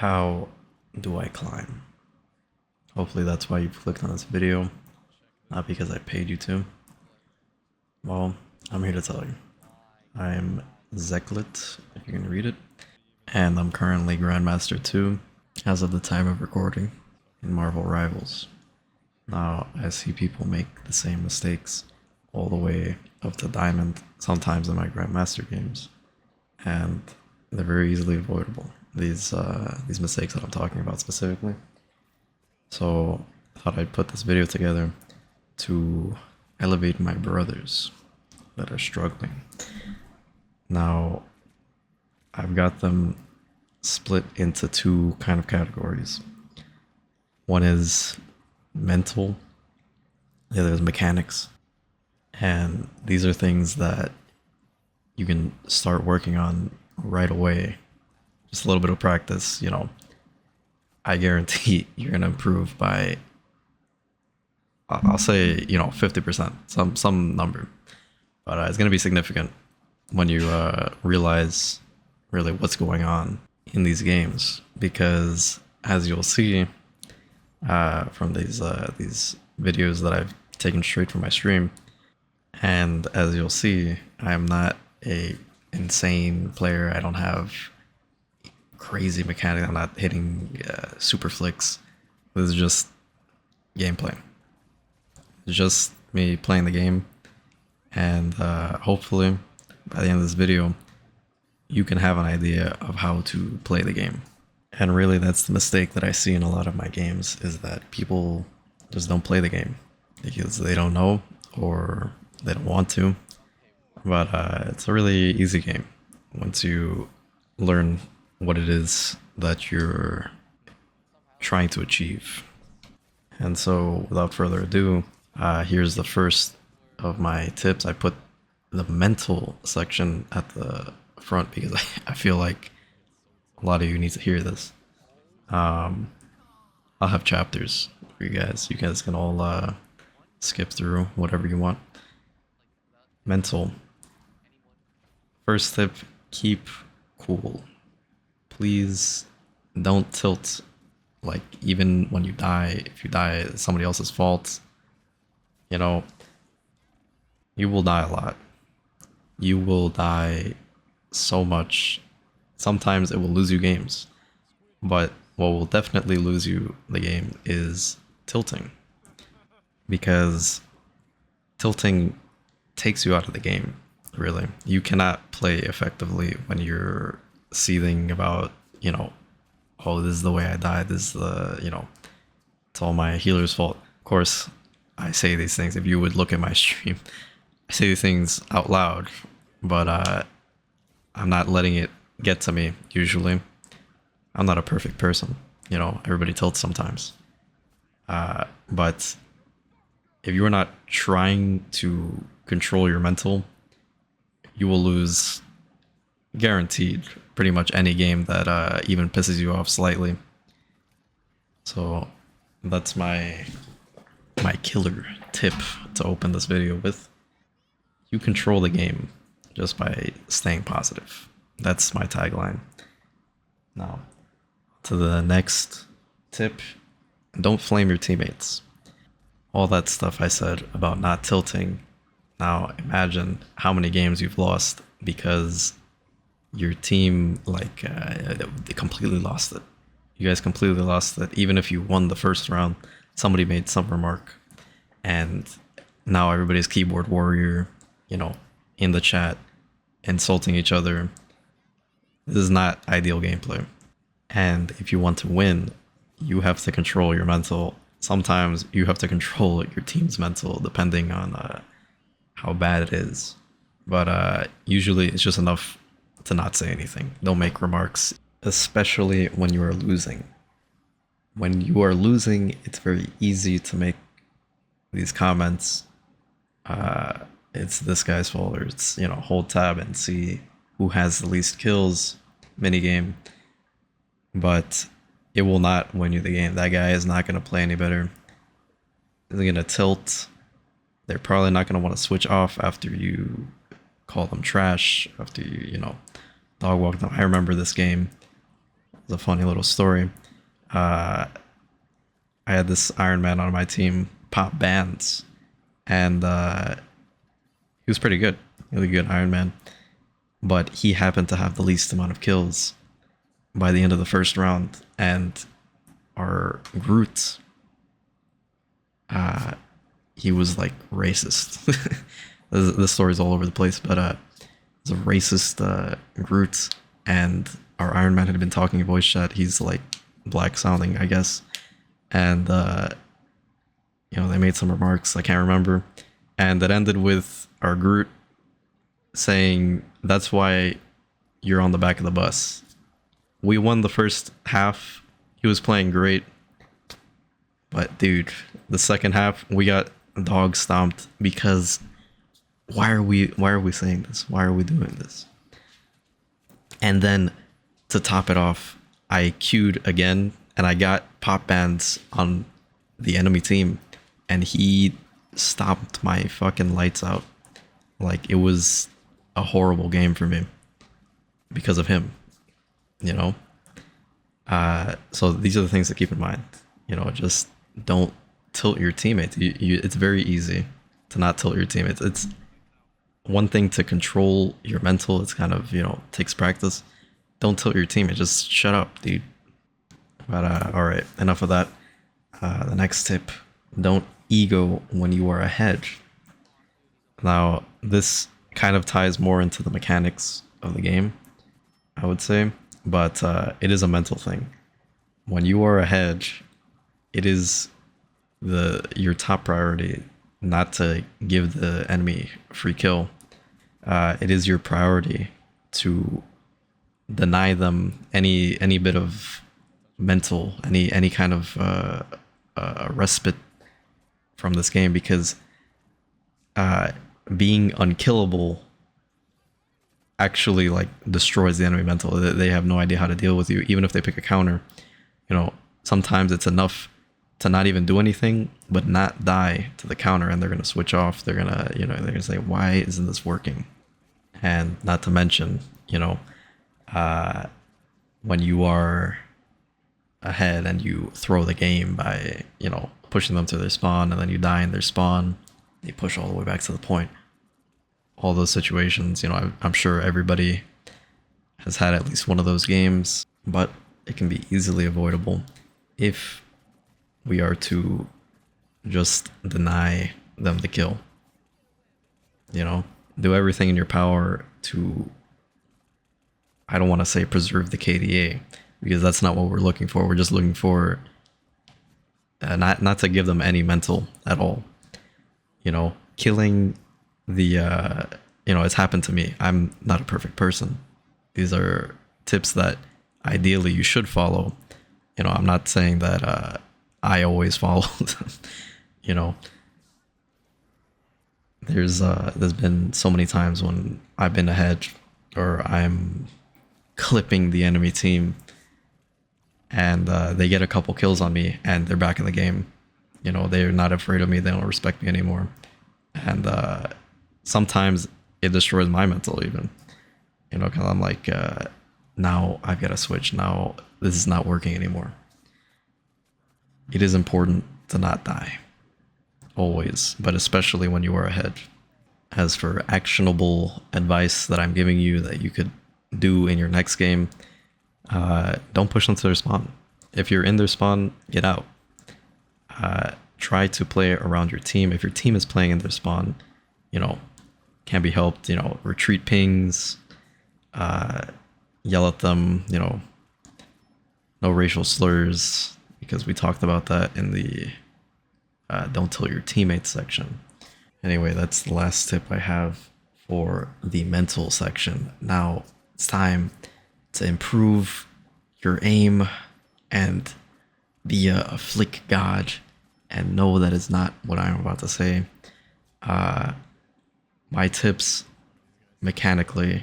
How do I climb? Hopefully that's why you clicked on this video, not because I paid you to. Well, I'm here to tell you. I'm Zeklet, if you can read it, and I'm currently Grandmaster 2 as of the time of recording in Marvel Rivals. Now, I see people make the same mistakes all the way up to Diamond, sometimes in my Grandmaster games, and they're very easily avoidable. These mistakes that I'm talking about specifically. So I thought I'd put this video together to elevate my brothers that are struggling. Now, I've got them split into two kind of categories. One is mental, the other is mechanics. And these are things that you can start working on right away. Just a little bit of practice, I guarantee you're going to improve by, I'll say, 50%, some number. But it's going to be significant when you realize really what's going on in these games. Because as you'll see from these videos that I've taken straight from my stream, and as you'll see, I am not a insane player. I don't have crazy mechanics. I'm not hitting super flicks. This is just gameplay. It's just me playing the game, and hopefully by the end of this video you can have an idea of how to play the game. And really, that's the mistake that I see in a lot of my games, is that people just don't play the game because they don't know or they don't want to. But it's a really easy game once you learn what it is that you're trying to achieve. And so without further ado, here's the first of my tips. I put the mental section at the front because I feel like a lot of you need to hear this. I'll have chapters for you guys. You guys can all skip through whatever you want. Mental. First tip, keep cool. Please don't tilt. Like, even when you die, if you die, it's somebody else's fault. You will die a lot. You will die so much. Sometimes it will lose you games. But what will definitely lose you the game is tilting. Because tilting takes you out of the game, really. You cannot play effectively when you're seething about, oh, this is the way I died, this is it's all my healer's fault. Of course, I say these things. If you would look at my stream, I say these things out loud, but I'm not letting it get to me, usually. I'm not a perfect person, everybody tilts sometimes. But if you're not trying to control your mental, you will lose, guaranteed, pretty much any game that even pisses you off slightly. So that's my killer tip to open this video with. You control the game just by staying positive. That's my tagline. Now, to the next tip, don't flame your teammates. All that stuff I said about not tilting. Now imagine how many games you've lost because your team, they completely lost it. You guys completely lost it. Even if you won the first round, somebody made some remark, and now everybody's keyboard warrior, in the chat, insulting each other. This is not ideal gameplay. And if you want to win, you have to control your mental. Sometimes you have to control your team's mental, depending on how bad it is. But usually it's just enough to not say anything. Don't make remarks, especially when you are losing. When you are losing, it's very easy to make these comments. It's this guy's fault, or it's, hold tab and see who has the least kills minigame. But it will not win you the game. That guy is not going to play any better. He's going to tilt. They're probably not going to want to switch off after you call them trash, after you, dog walk them. I remember this game. It It's a funny little story. Uh, I had this Iron Man on my team pop bands, and he was pretty good, really good Iron Man. But he happened to have the least amount of kills by the end of the first round, and our Groot, he was like racist. This story's all over the place, but it's a racist Groot, and our Iron Man had been talking in voice chat. He's like black sounding, I guess, and they made some remarks I can't remember, and it ended with our Groot saying, "That's why you're on the back of the bus." We won the first half. He was playing great, but dude, the second half we got dog stomped because why are we saying this? Why are we doing this? And then to top it off, I queued again and I got pop bands on the enemy team, and he stopped my fucking lights out. Like, it was a horrible game for me because of him, you know? So these are the things to keep in mind. Just don't tilt your teammates. It's very easy to not tilt your teammates. It's one thing to control your mental. It's kind of, takes practice. Don't tilt your teammate. Just shut up, dude. But all right, enough of that. The next tip: don't ego when you are ahead. Now, this kind of ties more into the mechanics of the game, I would say, but it is a mental thing. When you are ahead, it is your top priority not to give the enemy a free kill. It is your priority to deny them any bit of mental, any kind of respite from this game, because being unkillable actually like destroys the enemy mental. They have no idea how to deal with you, even if they pick a counter. Sometimes it's enough to not even do anything, but not die to the counter, and they're gonna switch off. They're gonna say, "Why isn't this working?" And not to mention, when you are ahead and you throw the game by, pushing them to their spawn, and then you die in their spawn, they push all the way back to the point. All those situations, I'm sure everybody has had at least one of those games, but it can be easily avoidable if we are to just deny them the kill. Do everything in your power to, I don't want to say preserve the KDA, because that's not what we're looking for. We're just looking for not to give them any mental at all. Killing the it's happened to me. I'm not a perfect person. These are tips that ideally you should follow. I'm not saying that I always follow them. There's been so many times when I've been ahead, or I'm clipping the enemy team, and they get a couple kills on me, and they're back in the game. They're not afraid of me. They don't respect me anymore. And sometimes it destroys my mental even, because I'm like, now I've got to switch. Now this is not working anymore. It is important to not die, always, but especially when you are ahead. As for actionable advice that I'm giving you that you could do in your next game, don't push them to their spawn. If you're in their spawn, get out. Try to play around your team. If your team is playing in their spawn, can't be helped. Retreat pings, yell at them. No racial slurs, because we talked about that in the don't tell your teammates section. Anyway, that's the last tip I have for the mental section. Now it's time to improve your aim and be a flick god. And no, that is not what I'm about to say. My tips, mechanically,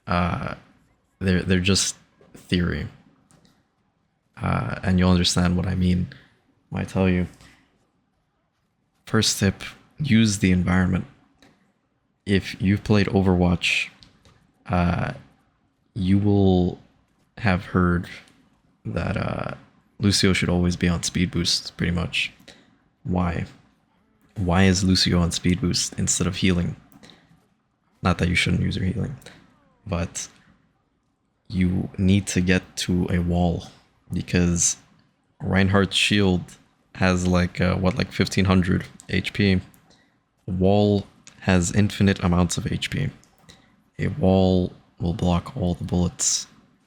they're just theory, and you'll understand what I mean when I tell you. First tip: use the environment. If you've played Overwatch, you will have heard that Lucio should always be on speed boost, pretty much. Why? Why is Lucio on speed boost instead of healing? Not that you shouldn't use your healing, but you need to get to a wall because Reinhardt's shield has like 1500 HP. A wall has infinite amounts of HP. A wall will block all the bullets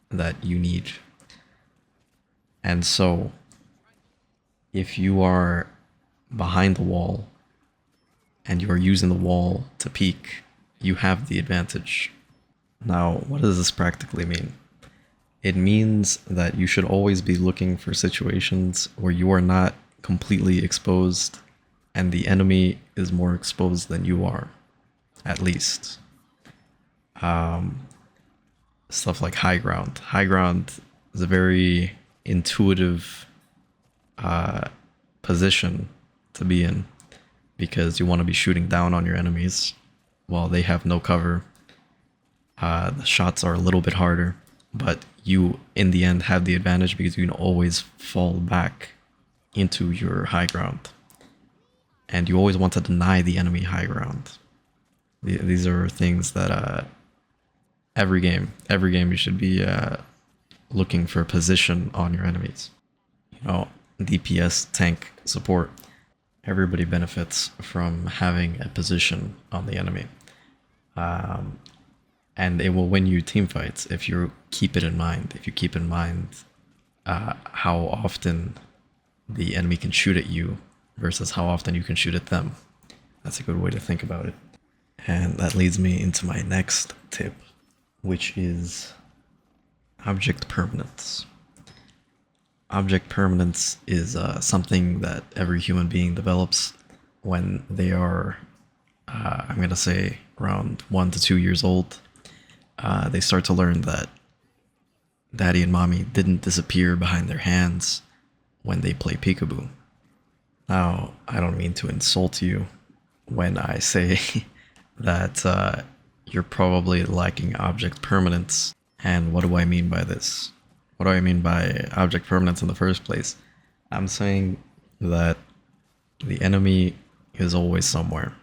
that you need. And so, if you are behind the wall and you are using the wall to peek, you have the advantage. Now, what does this practically mean? It means that you should always be looking for situations where you are not completely exposed and the enemy is more exposed than you are, at least. Stuff like high ground. High ground is a very intuitive position to be in because you want to be shooting down on your enemies while they have no cover. The shots are a little bit harder, but you in the end have the advantage because you can always fall back into your high ground. And you always want to deny the enemy high ground. These are things that every game you should be looking for a position on your enemies. You know, DPS, tank, support, everybody benefits from having a position on the enemy. And it will win you team fights if you keep it in mind. If you keep in mind how often the enemy can shoot at you versus how often you can shoot at them. That's a good way to think about it. And that leads me into my next tip, which is object permanence. Object permanence is something that every human being develops when they are, I'm going to say, around 1 to 2 years old. They start to learn that daddy and mommy didn't disappear behind their hands when they play peekaboo. Now, I don't mean to insult you when I say that you're probably lacking object permanence. And what do I mean by this? What do I mean by object permanence in the first place? I'm saying that the enemy is always somewhere.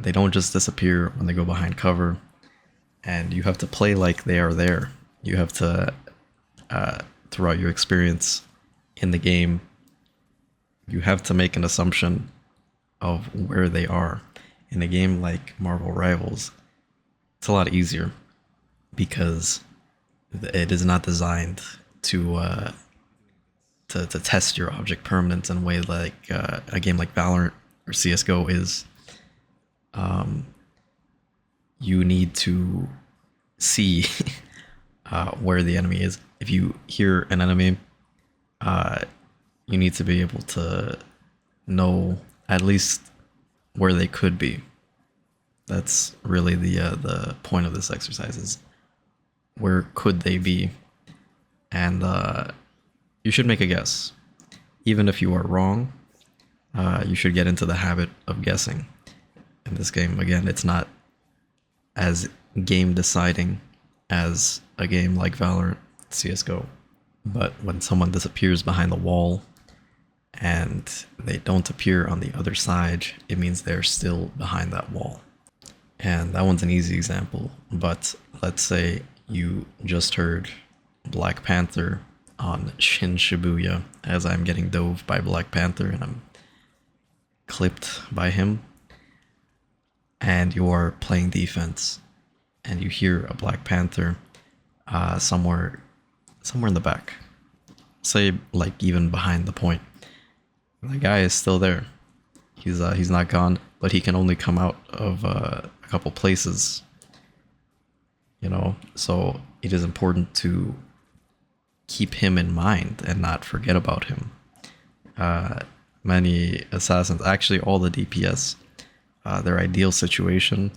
They don't just disappear when they go behind cover, and you have to play like they are there. You have to, throughout your experience in the game, you have to make an assumption of where they are. In a game like Marvel Rivals, it's a lot easier because it is not designed to test your object permanence in a way like a game like Valorant or CSGO is. You need to see where the enemy is. If you hear an enemy, you need to be able to know at least where they could be. That's really the point of this exercise is where could they be? And you should make a guess. Even if you are wrong, you should get into the habit of guessing. In this game, again, it's not as game deciding as a game like Valorant, CSGO. But when someone disappears behind the wall and they don't appear on the other side, it means they're still behind that wall. And that one's an easy example, but let's say you just heard Black Panther on Shin Shibuya as I'm getting dove by Black Panther and I'm clipped by him, and you're playing defense and you hear a Black Panther somewhere in the back, say like even behind the point. The guy is still there. He's not gone, but he can only come out of a couple places, you know. So it is important to keep him in mind and not forget about him. Many assassins, actually all the DPS, their ideal situation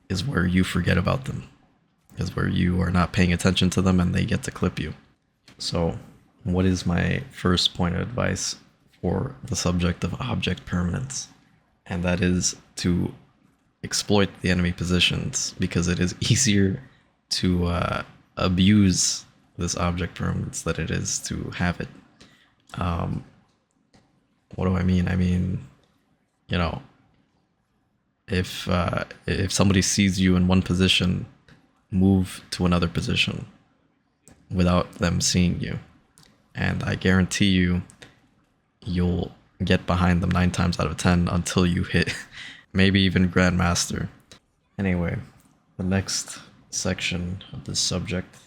is where you forget about them, is where you are not paying attention to them and they get to clip you. So what is my first point of advice for the subject of object permanence? And that is to exploit the enemy positions because it is easier to abuse this object permanence than it is to have it. What do I mean? I mean, you know, if somebody sees you in one position, move to another position without them seeing you, and I guarantee you, you'll get behind them 9 times out of 10 until you hit maybe even Grandmaster. Anyway, the next section of this subject,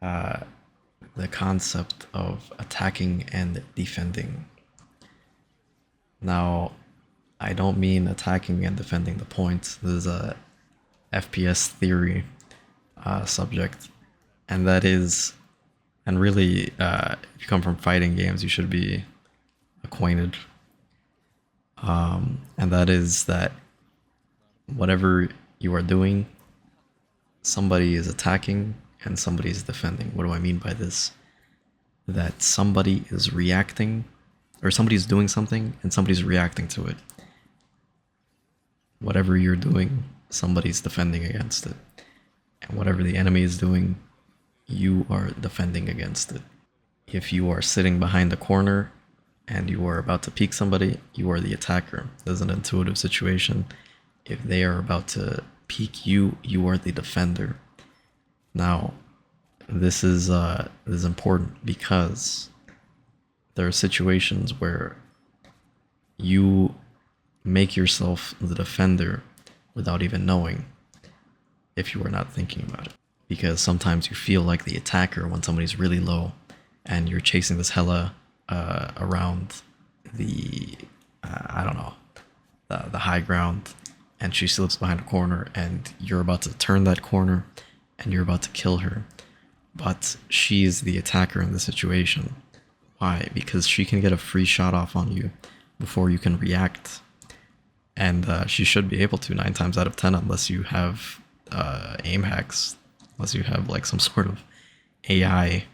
the concept of attacking and defending. Now, I don't mean attacking and defending the point. This is a FPS theory subject, and that is, and really, if you come from fighting games, you should be acquainted. And that is that whatever you are doing, somebody is attacking and somebody is defending. What do I mean by this? That somebody is reacting, or somebody's doing something and somebody's reacting to it. Whatever you're doing, somebody's defending against it. And whatever the enemy is doing, you are defending against it. If you are sitting behind a corner and you are about to peek somebody, you are the attacker. There's an intuitive situation. If they are about to peek you, you are the defender. Now, this is important because there are situations where you make yourself the defender without even knowing, if you are not thinking about it. Because sometimes you feel like the attacker when somebody's really low and you're chasing this hella around the, I don't know, the high ground, and she slips behind a corner and you're about to turn that corner and you're about to kill her. But she's the attacker in the situation. Why? Because she can get a free shot off on you before you can react. And she should be able to 9 times out of 10 unless you have aim hacks, unless you have like some sort of AI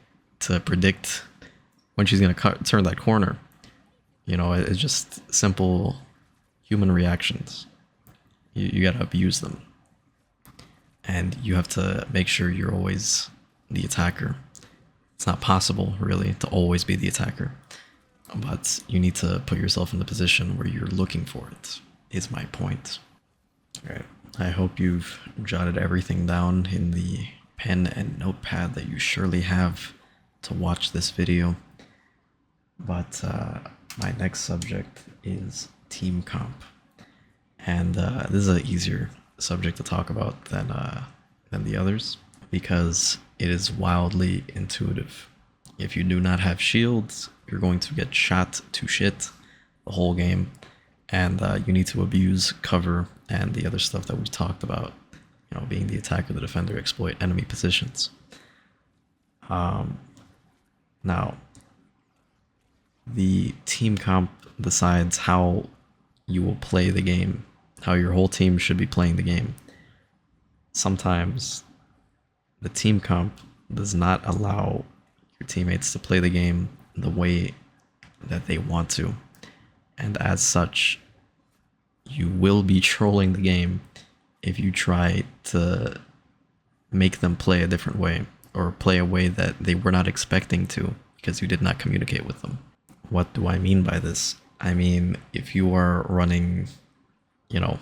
to predict when she's going to turn that corner. You know, it's just simple human reactions. You got to abuse them. And you have to make sure you're always the attacker. It's not possible, really, to always be the attacker. But you need to put yourself in the position where you're looking for it, is my point. Alright, I hope you've jotted everything down in the pen and notepad that you surely have to watch this video. But my next subject is team comp. And this is an easier subject to talk about than the others, because it is wildly intuitive. If you do not have shields, you're going to get shot to shit the whole game, and you need to abuse cover and the other stuff that we talked about, you know, being the attacker, the defender, exploit enemy positions. Now, the team comp decides how you will play the game, how your whole team should be playing the game. Sometimes the team comp does not allow your teammates to play the game the way that they want to. And as such, you will be trolling the game if you try to make them play a different way, or play a way that they were not expecting to because you did not communicate with them. What do I mean by this? I mean, if you are running, you know,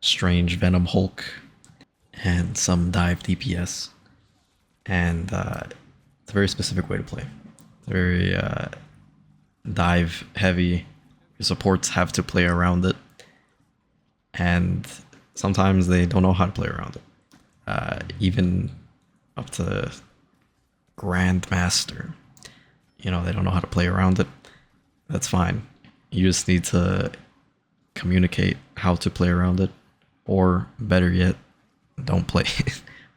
strange Venom Hulk and some dive DPS, and it's a very specific way to play. It's very dive heavy. Your supports have to play around it, and sometimes they don't know how to play around it. Even up to Grandmaster, you know, they don't know how to play around it. That's fine. You just need to communicate how to play around it, or better yet, don't play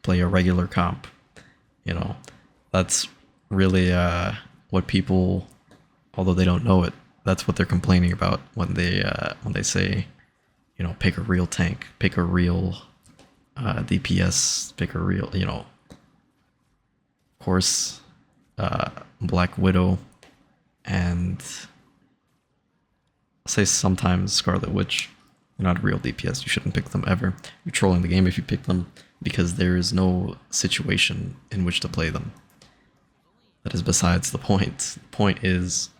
play a regular comp. You know, that's really what people, although they don't know it, that's what they're complaining about when they say, you know, pick a real tank, pick a real DPS, pick a real, you know, of course, Black Widow, and I'll say sometimes Scarlet Witch They're not a real DPS. You shouldn't pick them ever. You're trolling the game if you pick them because there is no situation in which to play them. That is besides the point. The point is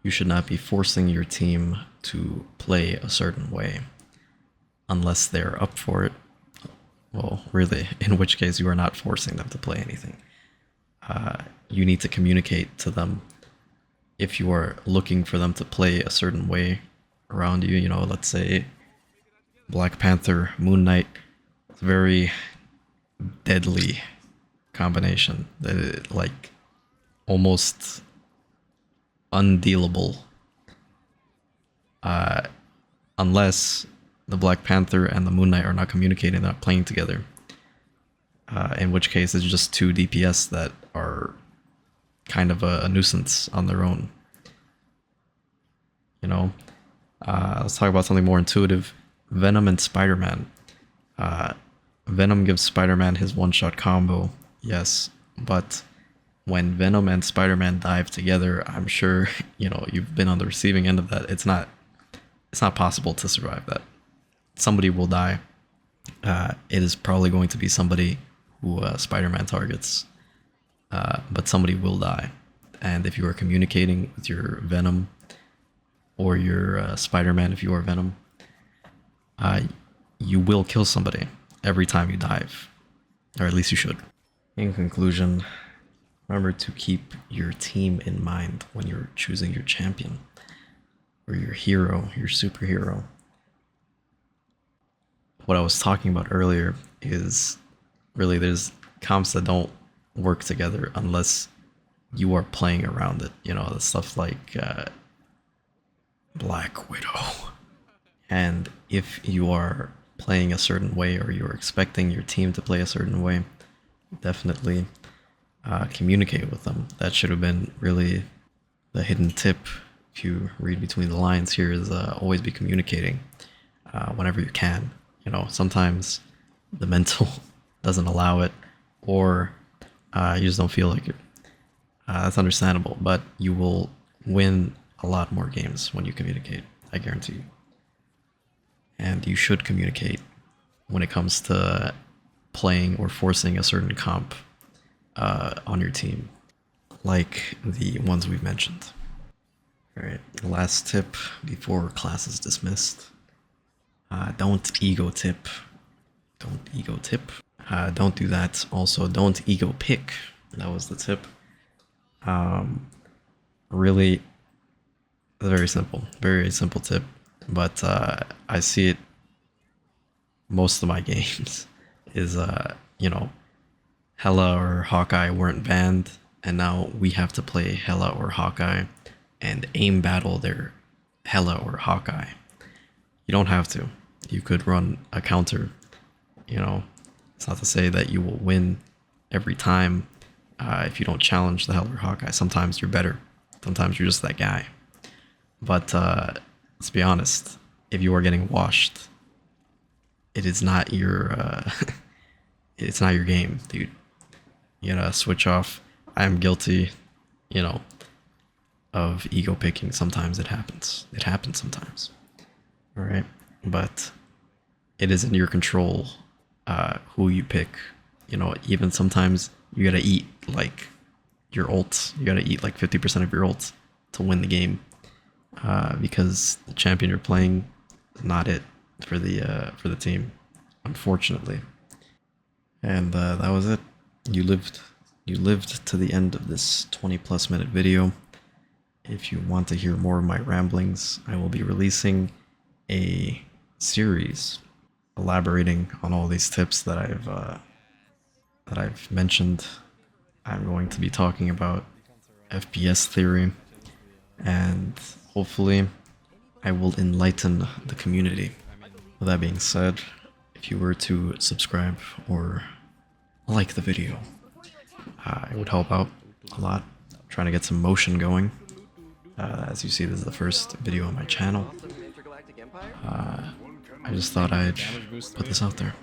you should not be forcing your team to play a certain way unless they're up for it. Well, really, in which case you are not forcing them to play anything. You need to communicate to them if you are looking for them to play a certain way around you. You know, let's say Black Panther, Moon Knight, it's a very deadly combination. Like almost undealable. Unless the Black Panther and the Moon Knight are not communicating, they're not playing together. In which case it's just two DPS that are kind of a nuisance on their own. You know? Let's talk about something more intuitive. Venom and Spider-Man. Venom gives Spider-Man his one-shot combo, yes, but when Venom and Spider-Man dive together, I'm sure, you know, you've been on the receiving end of that. It's not possible to survive that. Somebody will die. It is probably going to be somebody who Spider-Man targets, but somebody will die. And if you are communicating with your Venom or your Spider-Man, if you are Venom, you will kill somebody every time you dive, or at least you should. In conclusion, remember to keep your team in mind when you're choosing your champion or your hero, your superhero. What I was talking about earlier is really there's comps that don't work together unless you are playing around it. You know, the stuff like Black Widow. And if you are playing a certain way or you're expecting your team to play a certain way, definitely communicate with them. That should have been really the hidden tip. If you read between the lines here, is always be communicating whenever you can. You know, sometimes the mental doesn't allow it, or you just don't feel like it. That's understandable, but you will win a lot more games when you communicate, I guarantee you. And you should communicate when it comes to playing or forcing a certain comp on your team, like the ones we've mentioned. All right, last tip before class is dismissed. Don't ego tip. Don't ego tip. Don't do that. Also, don't ego pick. That was the tip. Really, very simple tip. But I see it most of my games is, you know, Hela or Hawkeye weren't banned, and now we have to play Hela or Hawkeye and aim battle their Hela or Hawkeye. You don't have to. You could run a counter, you know. It's not to say that you will win every time if you don't challenge the Hela or Hawkeye. Sometimes you're better. Sometimes you're just that guy. But let's be honest. If you are getting washed, it is not your it's not your game, dude. You gotta switch off. I am guilty, you know, of ego picking. Sometimes it happens. It happens sometimes. All right, but it is in your control who you pick. You know, even sometimes you gotta eat like your ult. You gotta eat like 50% of your ult to win the game, because the champion you're playing is not it for the team, unfortunately. And that was it. You lived to the end of this 20+ minute video. If you want to hear more of my ramblings, I will be releasing a series elaborating on all these tips that I've mentioned. I'm going to be talking about FPS theory, and hopefully I will enlighten the community. With that being said, if you were to subscribe or like the video, it would help out a lot. I'm trying to get some motion going. As you see, this is the first video on my channel. I just thought I'd put this out there.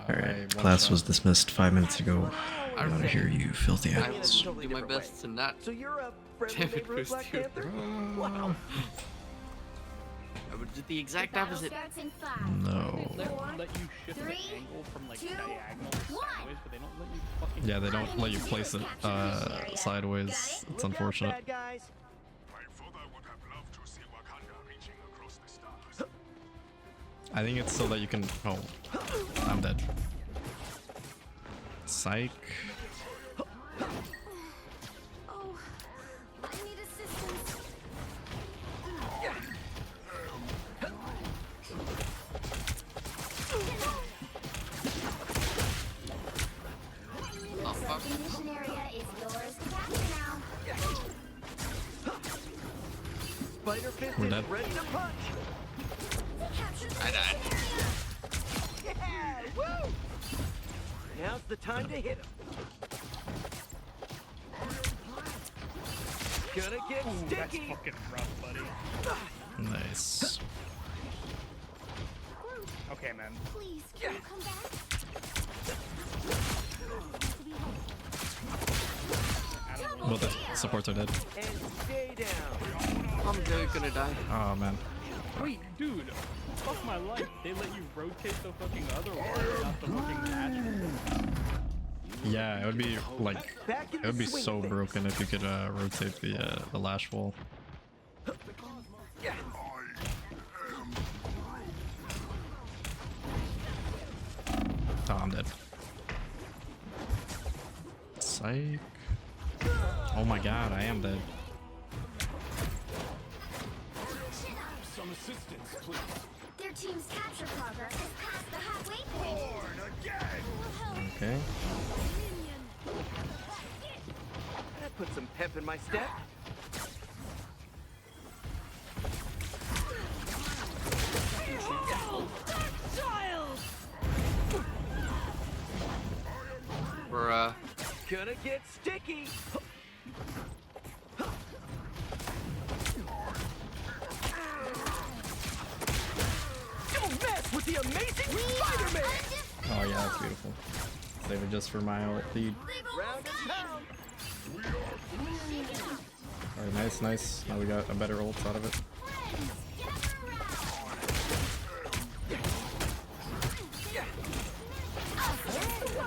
Alright, class was dismissed 5 minutes ago. I want to hear you filthy animals. I will do my best to not So you're a damage boost you. Wow. I would do the exact opposite. No. Let you shift the angle from like diagonal to sideways, but they don't let you fucking. Yeah, they don't let you place it sideways. It's unfortunate. Bad guys. My father would have loved to see Wakanda reaching across the stars. I think it's so that you can. Oh, I'm dead. Psych. Oh, I need assistance. Oh fuck. The mission area is yours to capture now. Spider Fist We're is dead. ready to punch. Capture the I died. mission area. Yeah, woo! Now's the time to hit him. Gonna get That's sticky. fucking rough, buddy. Nice. Okay, man. Please, can you come back? Both the supports are dead. And stay down. I'm gonna die. Oh man. Wait, dude. Fuck my life. They let you rotate the fucking other one, not the fucking match. Yeah, it would be like Back in it would the be swing so thing. broken if you could rotate the lash wall. Oh, I'm dead. Psych. Oh my god, I am dead. Some assistance, please. Their team's capture progress has passed the halfway point. Born again! Okay. That put some pep in my step. Bruh. Gonna get sticky. Don't mess with the amazing Spider-Man. Oh yeah, that's beautiful. Save it just for my ult feed. Round and pound. Alright, nice, nice. Now we got a better ult out of it.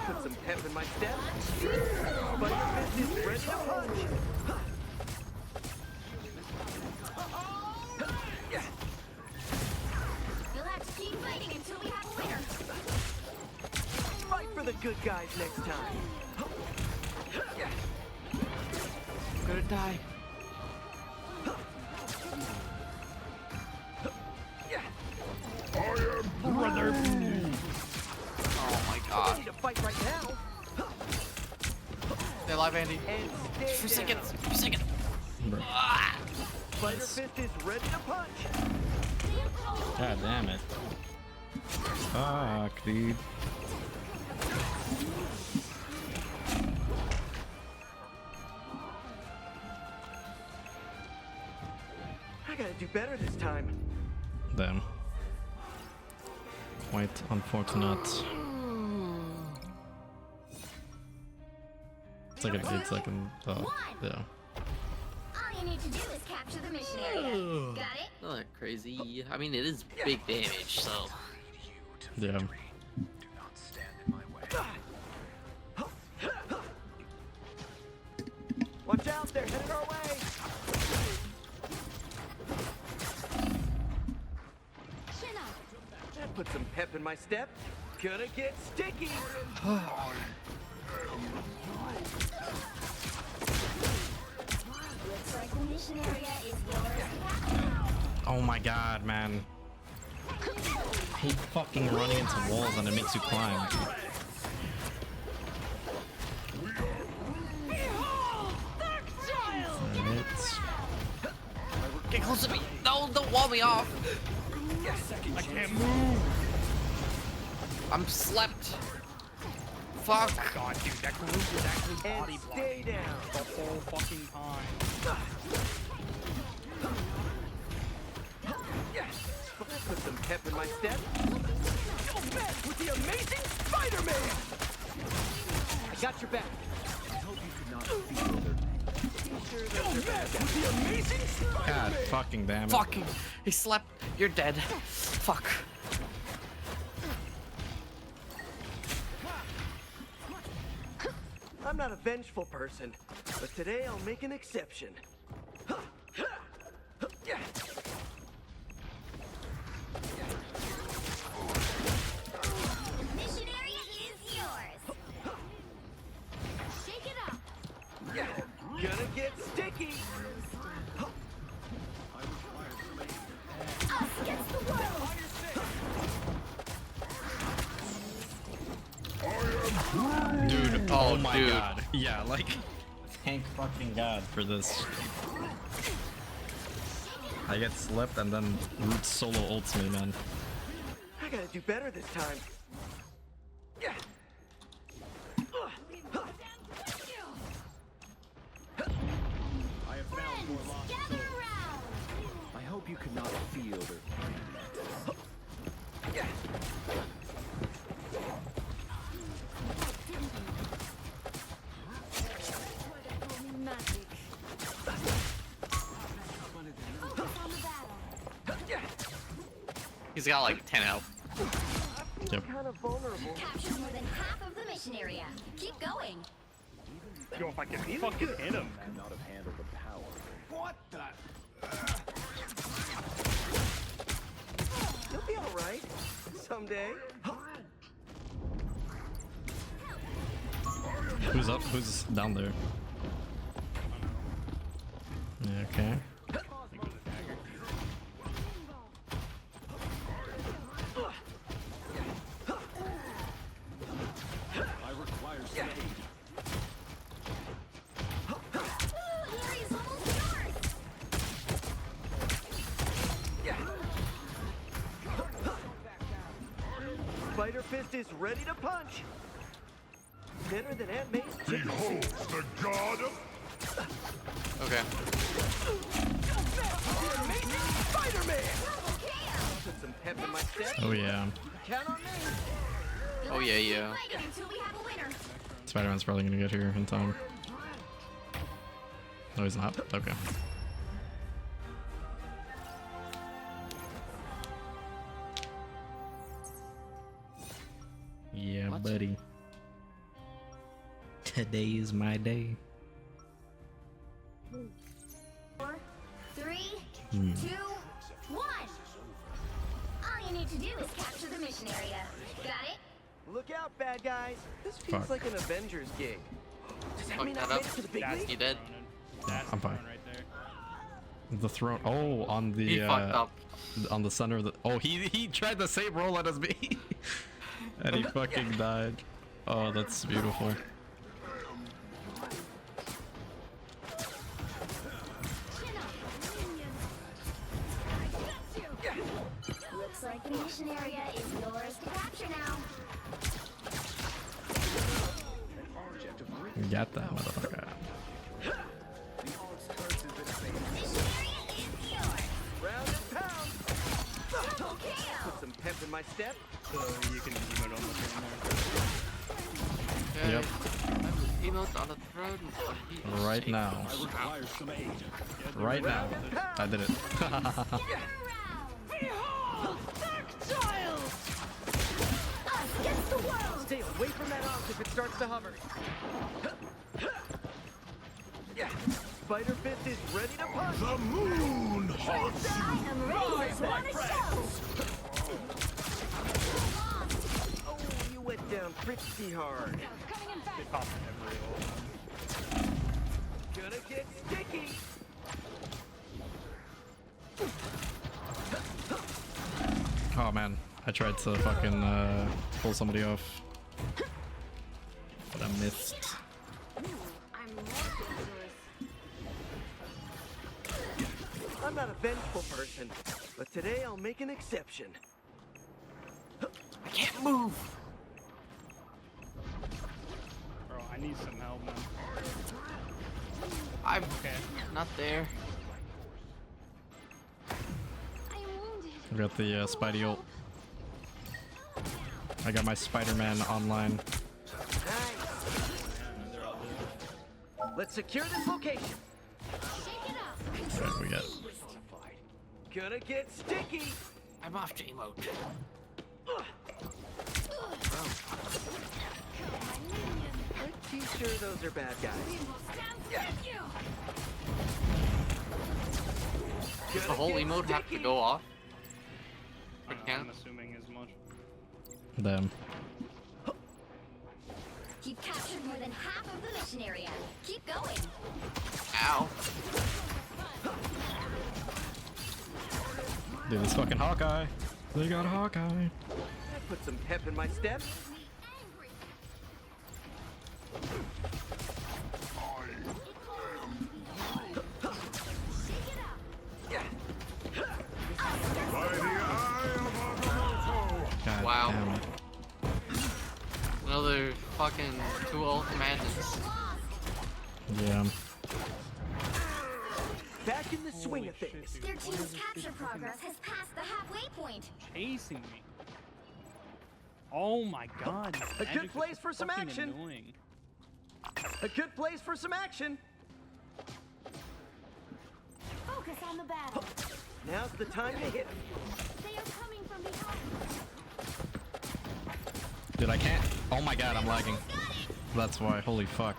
Put some pep in my step. Spider Fist is ready to punch. You'll have to keep fighting until we have a winner. Fight for the good guys next time. I'm gonna die. Oh my Need god. to fight right now. Stay alive, Andy. And stay For down. seconds. For seconds. Bro. Spider Fist is ready to punch. God damn it. Fuck, dude. I gotta do better this time. Damn. Quite unfortunate. It's like an 8-second. Yeah. All you need to do is capture the mission area. Got it? Not that crazy. I mean, it is big damage, so. Yeah. Do not stand in my way. Watch out, they're headed our way. Chin up. That put some pep in my step. Gonna get sticky. Looks like the mission area is yours to capture. Oh my god, man. I hate fucking running into walls and it makes you climb. Alright. Get close to me. No, don't wall me off. I can't move. I'm slept. Fuck. God, dude, that group is actually body And stay blocking down. the whole fucking time. That put some pep in my step. Don't mess with the amazing Spider-Man. I got your back. I hope you could not feel their sure those are bad guys. God fucking damn it. Fucking. He slept. You're dead. Fuck. I'm not a vengeful person, but today I'll make an exception. Mission area is yours. Shake it up. Gonna get sticky. Us against the world. Dude, Oh, my dude. god. Yeah, like, thank fucking god for this. I get slipped and then Root solo ults me, man. I gotta do better this time. I have found more lost Gather souls. around. I hope you could not feel their pain. Magic. Focus on the battle. He's got like 10 health. Yep. Kind of vulnerable. Capture more than half of the mission area. Keep going. Yo, if I can fucking hit him, man. Could not have handled the power. What the? You'll be all right someday. Who's up? Who's down there? Yeah, okay. I require some aid. Area's almost yours. Spider Fist is ready to punch. Better than Aunt May's chicken Behold feet. the god of Okay. Spider-Man! Put some pep in my step. Oh yeah. Count on me. Oh, yeah, yeah. Fight it until we have a winner. Spider-Man's probably gonna get here in time. No, he's not. Okay. Yeah, What? buddy. Today is my day. 4, 3, Hmm. 2, 1. All you need to do is capture the mission area. Got it? Look out, bad guys. This feels Fuck. like an Avengers gig. Does that Fuck mean that I up. made it to the big That's league? You dead? That's I'm the fine. one right there. The throne. Oh, on the He fucked up. on the center of the. Oh, he tried the same roll as me, and he fucking died. Oh, that's beautiful. Chin up, minions. Looks like the mission area is yours to capture now. Object of great Got that motherfucker. Mission area is yours. Round and pound. Double KO. Put some pep in my step. So you can emote on the thing there. Okay. Yep. Emote on the throne. but he- Right now. I require some aid. Right now. I did it. Gather around. Behold, Dark Us against the world. Stay away from that ox if it starts to hover. Spider Fist is ready to punch. the moon haunts you. I am ready to run a show. Oh, you went down pretty hard. Coming in fast. They pop every ult. Gonna get sticky. Oh man, I tried to fucking pull somebody off, but I missed. I'm more dangerous. I'm not a vengeful person, but today I'll make an exception. I can't move. Bro, I need some help, man. I'm Okay. not there. I am wounded. I got the Spidey ult. I got my Spider-Man online. Nice. Let's secure this location. Alright, we got. Gonna get sticky. I'm off to emote. Pretty sure those are bad guys. Does the whole emote have to go off? For I'm count? assuming as much. Them. You've captured more than half of the mission area. Keep going. Ow. Dude, it's fucking Hawkeye. They got Hawkeye. That put some pep in my step. God Wow. damn. Another fucking 2 ultimatums. Yeah. Back in the swing Holy of shit, things. dude. Their team's capture progress has passed the halfway point. Chasing me. Oh my god. these A good magic place is for some fucking action. Annoying. A good place for some action. Focus on the battle. Now's the time to hit 'em. They are coming from behind. Dude, I can't. Oh my god, I'm lagging. That's why. Holy fuck.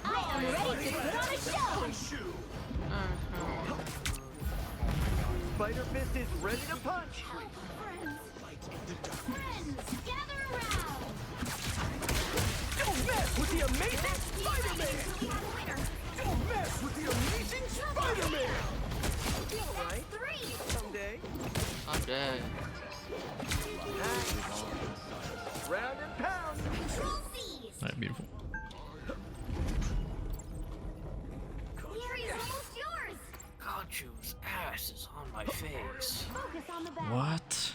I am ready to put on a show. Spider Fist is ready to punch. Friends, gather around. Don't mess with the amazing Spider-Man. Don't mess with the amazing Spider-Man. All right, 3. someday. I'm dead. Nice. Round and pound. Control C's. Alright, beautiful. The area's almost yours. Kachu's ass is on my face. Focus on the battle. What?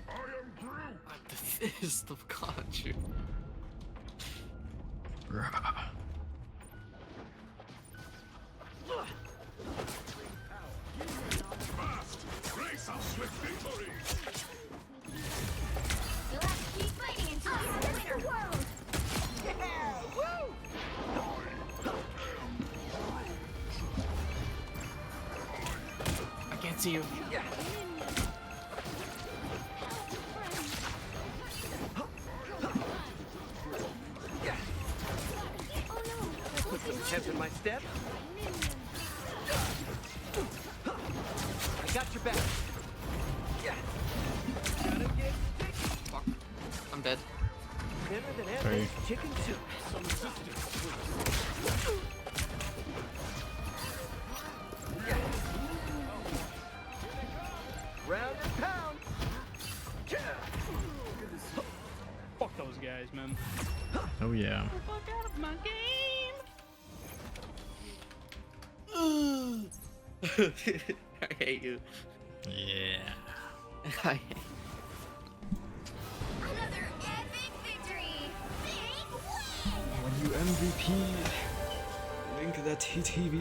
I'm the fist of Kachu. Bruh. Grace us with victory! You'll have to keep fighting until you're the winner. World. Yeah, woo! I can't see you. Yeah. Yeah. Oh no. Put some pep in my step. I got your back. Yeah. Gotta get sticky. Fuck. I'm dead. Better than Sorry. average chicken soup. Round and pound. Yeah. Fuck those guys, man. Oh yeah. Fuck out of my game. I hate you. Yeah. I hate Another epic victory. Big win. When you MVP, link that TTV.